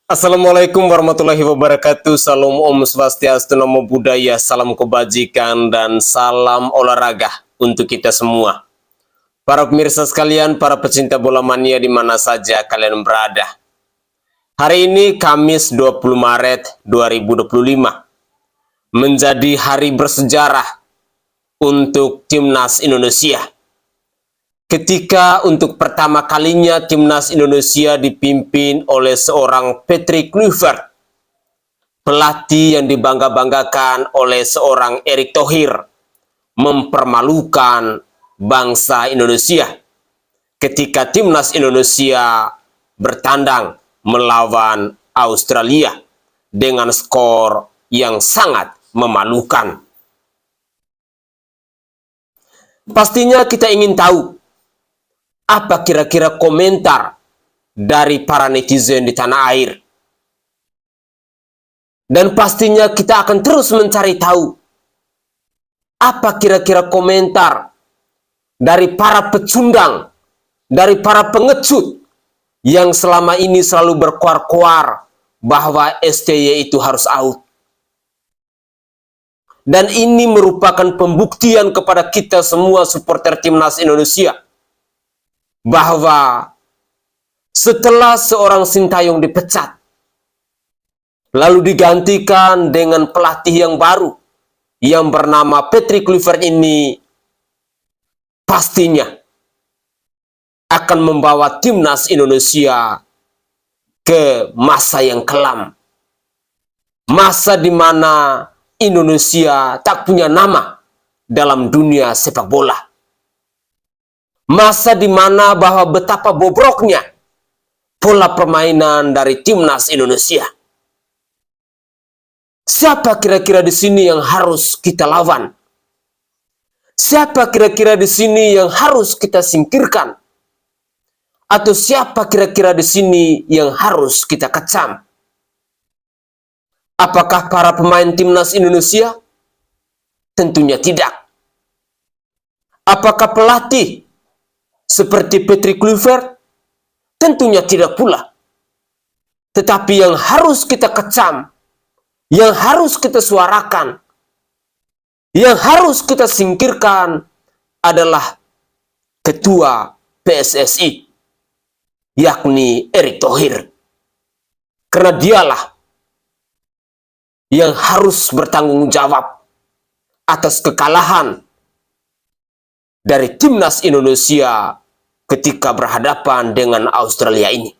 Assalamualaikum warahmatullahi wabarakatuh. Salam Om Swastiastu, Namo Buddhaya, salam kebajikan, dan salam olahraga untuk kita semua. Para pemirsa sekalian, para pecinta bola mania di mana saja kalian berada. Hari ini Kamis 20 Maret 2025 menjadi hari bersejarah untuk Timnas Indonesia. Ketika untuk pertama kalinya Timnas Indonesia dipimpin oleh seorang Patrick Kluivert, pelatih yang dibangga-banggakan oleh seorang Erick Thohir, mempermalukan bangsa Indonesia ketika Timnas Indonesia bertandang melawan Australia dengan skor yang sangat memalukan. Pastinya kita ingin tahu apa kira-kira komentar dari para netizen di tanah air. Dan pastinya kita akan terus mencari tahu apa kira-kira komentar dari para pecundang, dari para pengecut yang selama ini selalu berkuar-kuar bahwa STY itu harus out. Dan ini merupakan pembuktian kepada kita semua supporter Timnas Indonesia bahwa setelah seorang Sintayong dipecat, lalu digantikan dengan pelatih yang baru yang bernama Patrick Kluivert ini, pastinya akan membawa Timnas Indonesia ke masa yang kelam. Masa di mana Indonesia tak punya nama dalam dunia sepak bola. Masa di mana bahwa betapa bobroknya pola permainan dari Timnas Indonesia. Siapa kira-kira di sini yang harus kita lawan? Siapa kira-kira di sini yang harus kita singkirkan? Atau siapa kira-kira di sini yang harus kita kecam? Apakah para pemain Timnas Indonesia? Tentunya tidak. Apakah pelatih seperti Patrick Kluivert? Tentunya tidak pula. Tetapi yang harus kita kecam, yang harus kita suarakan, yang harus kita singkirkan adalah ketua PSSI, yakni Erick Thohir. Karena dialah yang harus bertanggung jawab atas kekalahan dari Timnas Indonesia ketika berhadapan dengan Australia ini.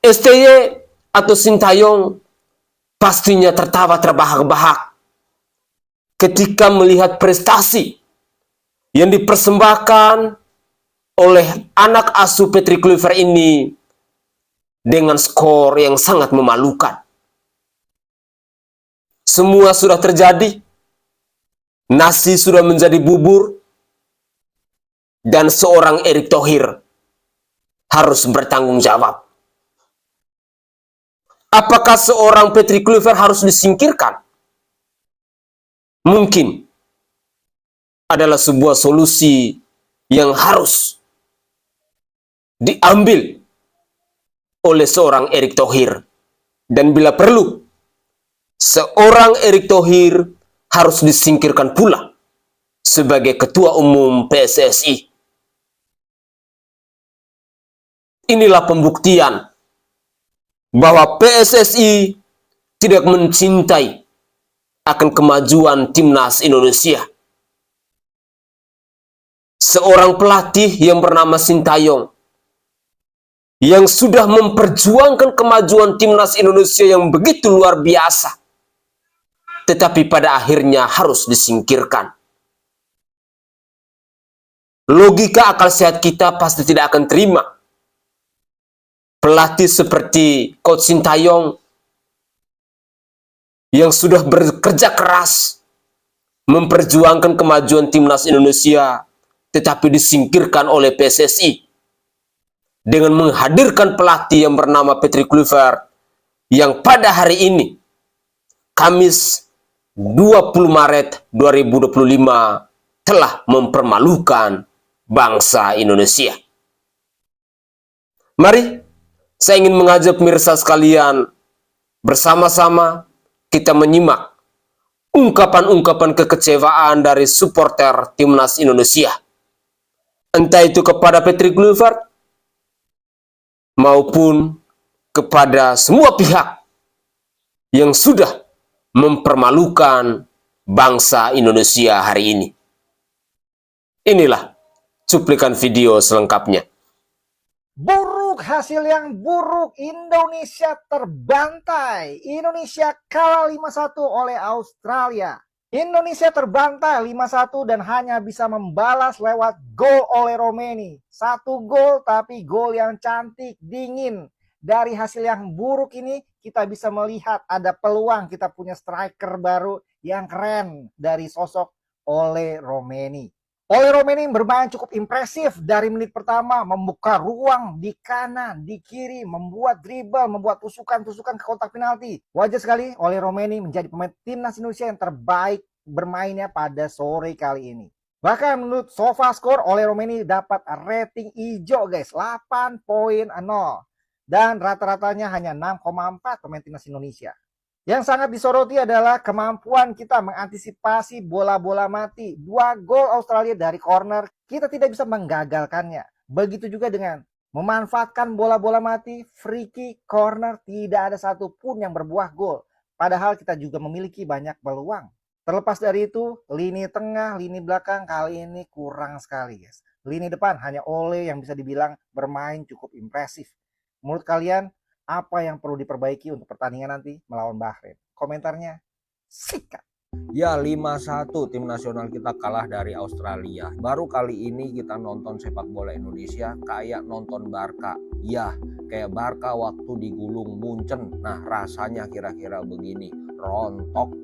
STY atau Sintayong pastinya tertawa terbahak-bahak ketika melihat prestasi yang dipersembahkan oleh anak asuh Patrick Kluivert ini dengan skor yang sangat memalukan. Semua sudah terjadi. Nasi sudah menjadi bubur, dan seorang Erick Thohir harus bertanggung jawab. Apakah seorang Patrick Kluivert harus disingkirkan? Mungkin adalah sebuah solusi yang harus diambil oleh seorang Erick Thohir. Dan bila perlu, seorang Erick Thohir harus disingkirkan pula sebagai ketua umum PSSI. Inilah pembuktian bahwa PSSI tidak mencintai akan kemajuan Timnas Indonesia. Seorang pelatih yang bernama Sintayong yang sudah memperjuangkan kemajuan Timnas Indonesia yang begitu luar biasa, tetapi pada akhirnya harus disingkirkan. Logika akal sehat kita pasti tidak akan terima pelatih seperti Coach Sintayong yang sudah bekerja keras memperjuangkan kemajuan Timnas Indonesia, tetapi disingkirkan oleh PSSI dengan menghadirkan pelatih yang bernama Patrick Kluivert yang pada hari ini, Kamis 20 Maret 2025, telah mempermalukan bangsa Indonesia. Mari, saya ingin mengajak pemirsa sekalian bersama-sama kita menyimak ungkapan-ungkapan kekecewaan dari supporter Timnas Indonesia. Entah itu kepada Patrick Kluivert maupun kepada semua pihak yang sudah mempermalukan bangsa Indonesia hari ini. Inilah cuplikan video selengkapnya. Buruk, hasil yang buruk, Indonesia terbantai. Indonesia kalah 5-1 oleh Australia. Indonesia terbantai 5-1 dan hanya bisa membalas lewat gol oleh Romeni. 1 gol tapi gol yang cantik, dingin. Dari hasil yang buruk ini kita bisa melihat ada peluang kita punya striker baru yang keren dari sosok Ole Romeni. Ole Romeni bermain cukup impresif dari menit pertama, membuka ruang di kanan, di kiri, membuat dribble, membuat tusukan-tusukan ke kotak penalti. Wajar sekali Ole Romeni menjadi pemain timnas Indonesia yang terbaik bermainnya pada sore kali ini. Bahkan menurut SofaScore, Ole Romeni dapat rating hijau guys, 8.0. Dan rata-ratanya hanya 6,4 pemain timnas Indonesia. Yang sangat disoroti adalah kemampuan kita mengantisipasi bola-bola mati. 2 gol Australia dari corner, kita tidak bisa menggagalkannya. Begitu juga dengan memanfaatkan bola-bola mati, free kick, corner, tidak ada satupun yang berbuah gol. Padahal kita juga memiliki banyak peluang. Terlepas dari itu, lini tengah, lini belakang kali ini kurang sekali guys. Lini depan hanya Ole yang bisa dibilang bermain cukup impresif. Menurut kalian, apa yang perlu diperbaiki untuk pertandingan nanti melawan Bahrain? Komentarnya sikat. Ya 5-1 tim nasional kita kalah dari Australia. Baru kali ini kita nonton sepak bola Indonesia kayak nonton Barca. Ya kayak Barca waktu digulung Munchen. Nah rasanya kira-kira begini, rontok.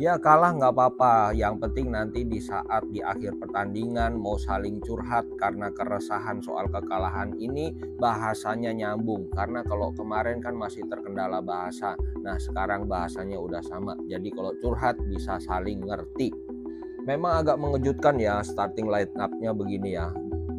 Ya kalah nggak apa-apa, yang penting nanti di saat di akhir pertandingan mau saling curhat karena keresahan soal kekalahan ini bahasanya nyambung. Karena kalau kemarin kan masih terkendala bahasa, nah sekarang bahasanya udah sama. Jadi kalau curhat bisa saling ngerti. Memang agak mengejutkan ya starting line up-nya begini ya.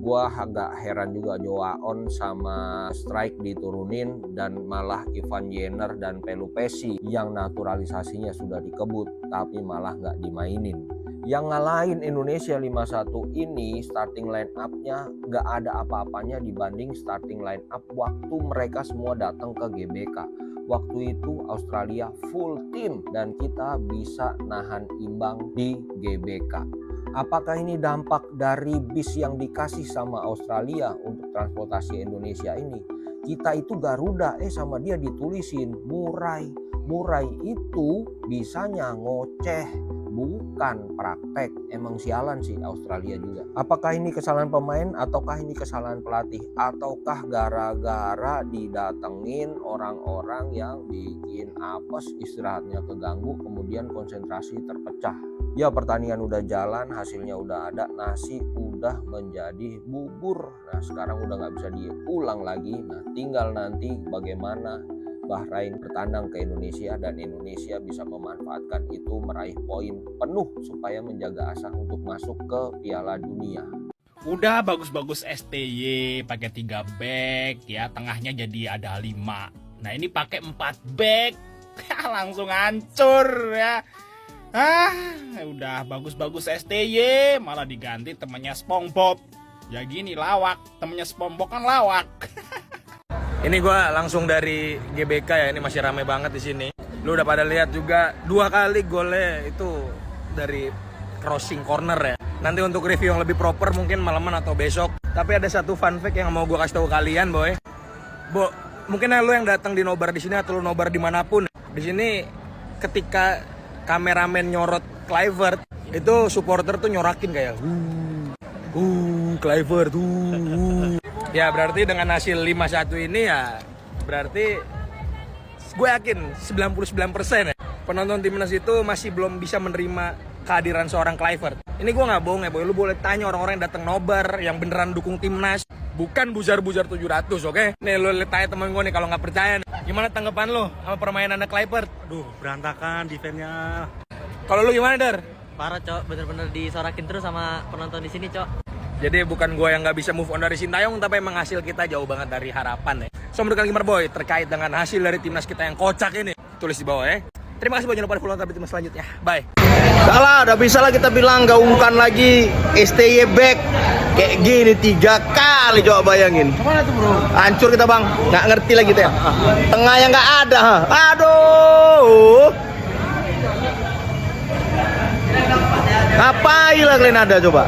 Gua agak heran juga Joaon sama Strike diturunin dan malah Ivan Jenner dan Pelupesi yang naturalisasinya sudah dikebut tapi malah nggak dimainin. Yang ngalahin Indonesia 5-1 ini starting line up-nya nggak ada apa-apanya dibanding starting line up waktu mereka semua datang ke GBK. Waktu itu Australia full team dan kita bisa nahan imbang di GBK. Apakah ini dampak dari bis yang dikasih sama Australia untuk transportasi Indonesia ini? Kita itu Garuda, sama dia ditulisin Murai. Murai itu bisanya ngoceh, bukan praktek. Emang sialan sih Australia juga. Apakah ini kesalahan pemain ataukah ini kesalahan pelatih? Ataukah gara-gara didatengin orang-orang yang bikin apes, istirahatnya keganggu, kemudian konsentrasi terpecah? Ya pertandingan udah jalan, hasilnya udah ada, nasi udah menjadi bubur. Nah sekarang udah nggak bisa diulang lagi. Nah tinggal nanti bagaimana Bahrain bertandang ke Indonesia dan Indonesia bisa memanfaatkan itu meraih poin penuh supaya menjaga asa untuk masuk ke Piala Dunia. Udah bagus-bagus STY pakai 3 back ya, tengahnya jadi ada 5. Nah ini pakai 4 back langsung hancur ya. Udah bagus-bagus STY malah diganti temannya SpongeBob. Ya gini lawak, temannya SpongeBob kan lawak. Ini gue langsung dari GBK ya, ini masih rame banget di sini. Lu udah pada lihat juga 2 kali golnya itu dari crossing corner ya. Nanti untuk review yang lebih proper mungkin malaman atau besok. Tapi ada satu fun fact yang mau gue kasih tahu kalian, boy. Bo, mungkin lu yang datang di nobar di sini atau lu nobar dimanapun. Di sini ketika kameramen nyorot Kluivert, itu supporter tuh nyorakin kayak Kluivert Ya berarti dengan hasil 5-1 ini ya berarti gue yakin 99% ya penonton timnas itu masih belum bisa menerima kehadiran seorang Kluivert. Ini gue gak bohong ya boy, lu boleh tanya orang-orang yang datang nobar yang beneran dukung timnas, bukan bujar-bujar 700, oke? Nih lu tanya temen gue nih kalau gak percaya nih. Gimana tanggapan lu sama permainan anak Kluivert? Aduh, berantakan defense-nya. Kalau lu gimana, Dar? Parah, Cok. Bener-bener disorakin terus sama penonton di sini, Cok. Jadi bukan gue yang nggak bisa move on dari Sintayong, tapi emang hasil kita jauh banget dari harapan ya. So menurut kalian gimana boy terkait dengan hasil dari timnas kita yang kocak ini? Tulis di bawah ya. Terima kasih boy, jangan lupa follow timnas selanjutnya. Bye. Salah, udah bisa lah kita bilang gaungkan lagi STY back. Kayak gini 3 kali coba bayangin. Kemana tuh bro? Hancur kita bang, nggak ngerti lagi kita. Tengahnya nggak ada, ha. Aduh. Ngapain lah kalian ada coba?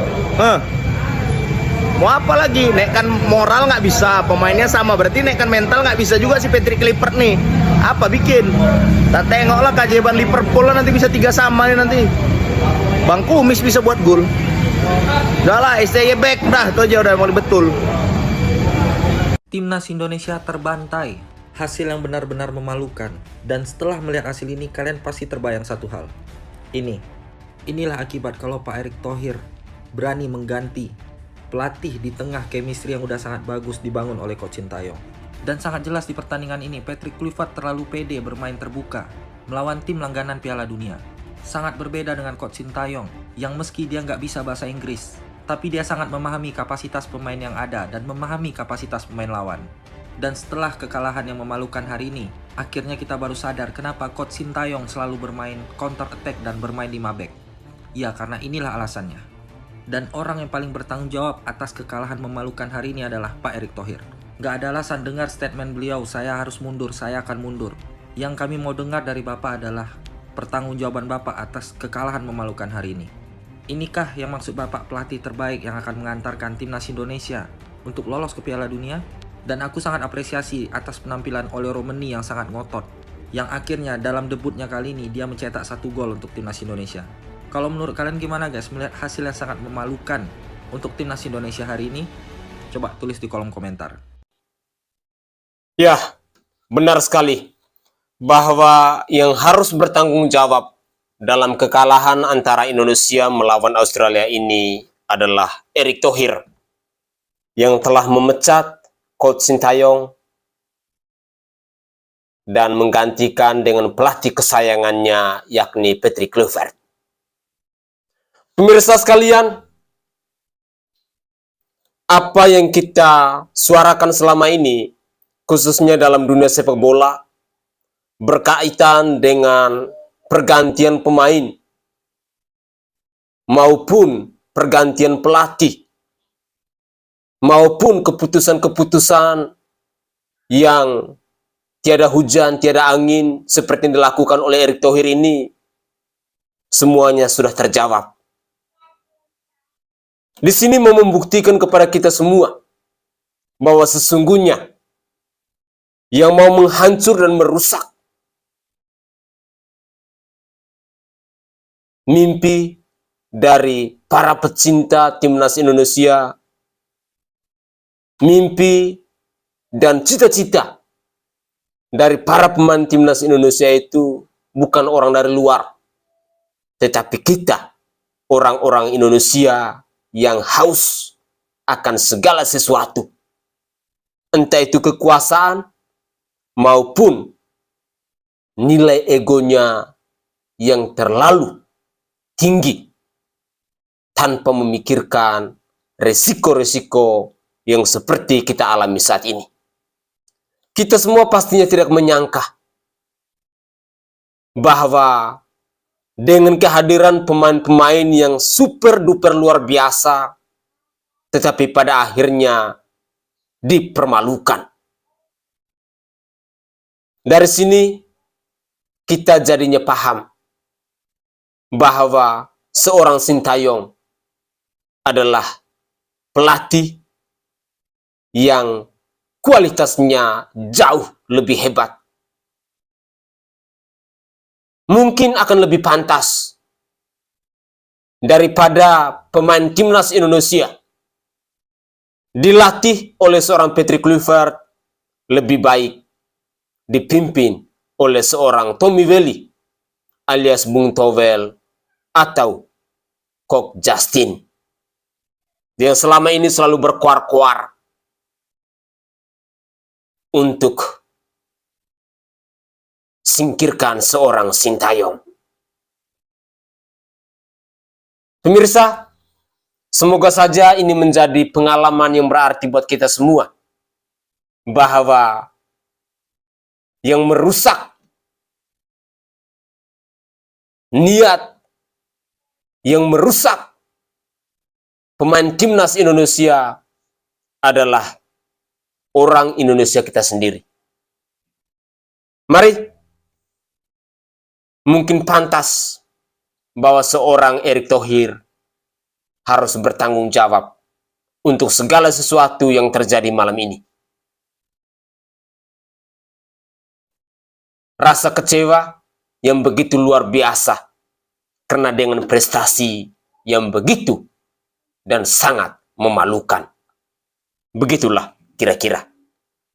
Mau apa lagi? Naikkan moral nggak bisa, pemainnya sama. Berarti naikkan mental nggak bisa juga si Patrick Kluivert nih. Apa bikin? Kita tengoklah keajaiban Liverpool lah, nanti bisa 3-3 nih nanti. Bang Kumis bisa buat gol. Udah lah, STY back, dah itu aja udah mulai betul. Timnas Indonesia terbantai. Hasil yang benar-benar memalukan. Dan setelah melihat hasil ini, kalian pasti terbayang satu hal. Inilah akibat kalau Pak Erick Thohir berani mengganti pelatih di tengah chemistry yang udah sangat bagus dibangun oleh Coach Sintayong. Dan sangat jelas di pertandingan ini, Patrick Kluivert terlalu pede bermain terbuka melawan tim langganan Piala Dunia. Sangat berbeda dengan Coach Sintayong, yang meski dia nggak bisa bahasa Inggris, tapi dia sangat memahami kapasitas pemain yang ada dan memahami kapasitas pemain lawan. Dan setelah kekalahan yang memalukan hari ini, akhirnya kita baru sadar kenapa Coach Sintayong selalu bermain counter attack dan bermain 5 back. Ya, karena inilah alasannya. Dan orang yang paling bertanggung jawab atas kekalahan memalukan hari ini adalah Pak Erick Thohir. Gak ada alasan dengar statement beliau, saya harus mundur, saya akan mundur. Yang kami mau dengar dari Bapak adalah pertanggungjawaban Bapak atas kekalahan memalukan hari ini. Inikah yang maksud Bapak pelatih terbaik yang akan mengantarkan timnas Indonesia untuk lolos ke Piala Dunia? Dan aku sangat apresiasi atas penampilan Oleh Romeni yang sangat ngotot, yang akhirnya dalam debutnya kali ini dia mencetak 1 gol untuk timnas Indonesia. Kalau menurut kalian gimana guys melihat hasil yang sangat memalukan untuk timnas Indonesia hari ini? Coba tulis di kolom komentar. Ya, benar sekali bahwa yang harus bertanggung jawab dalam kekalahan antara Indonesia melawan Australia ini adalah Erick Thohir yang telah memecat Coach Sintayong dan menggantikan dengan pelatih kesayangannya yakni Patrick Kluivert. Pemirsa sekalian, apa yang kita suarakan selama ini, khususnya dalam dunia sepak bola, berkaitan dengan pergantian pemain maupun pergantian pelatih, maupun keputusan-keputusan yang tiada hujan, tiada angin, seperti yang dilakukan oleh Erick Thohir ini, semuanya sudah terjawab. Di sini mau membuktikan kepada kita semua bahwa sesungguhnya yang mau menghancur dan merusak mimpi dari para pecinta timnas Indonesia, mimpi dan cita-cita dari para pemain timnas Indonesia itu bukan orang dari luar, tetapi kita, orang-orang Indonesia yang haus akan segala sesuatu, entah itu kekuasaan maupun nilai egonya yang terlalu tinggi tanpa memikirkan resiko-resiko yang seperti kita alami saat ini. Kita semua pastinya tidak menyangka bahwa dengan kehadiran pemain-pemain yang super duper luar biasa, tetapi pada akhirnya dipermalukan. Dari sini kita jadinya paham bahwa seorang Sintayong adalah pelatih yang kualitasnya jauh lebih hebat. Mungkin akan lebih pantas daripada pemain timnas Indonesia dilatih oleh seorang Patrick Kluivert, lebih baik dipimpin oleh seorang Tommy Welly alias Bung Towel atau Coach Justin yang selama ini selalu berkuar-kuar untuk singkirkan seorang Sintayong. Pemirsa, Semoga saja ini menjadi pengalaman yang berarti buat kita semua, bahwa yang merusak niat, yang merusak pemain timnas Indonesia adalah orang Indonesia kita sendiri. Mari, mungkin pantas bahwa seorang Erick Thohir harus bertanggung jawab untuk segala sesuatu yang terjadi malam ini. Rasa kecewa yang begitu luar biasa karena dengan prestasi yang begitu dan sangat memalukan. Begitulah kira-kira.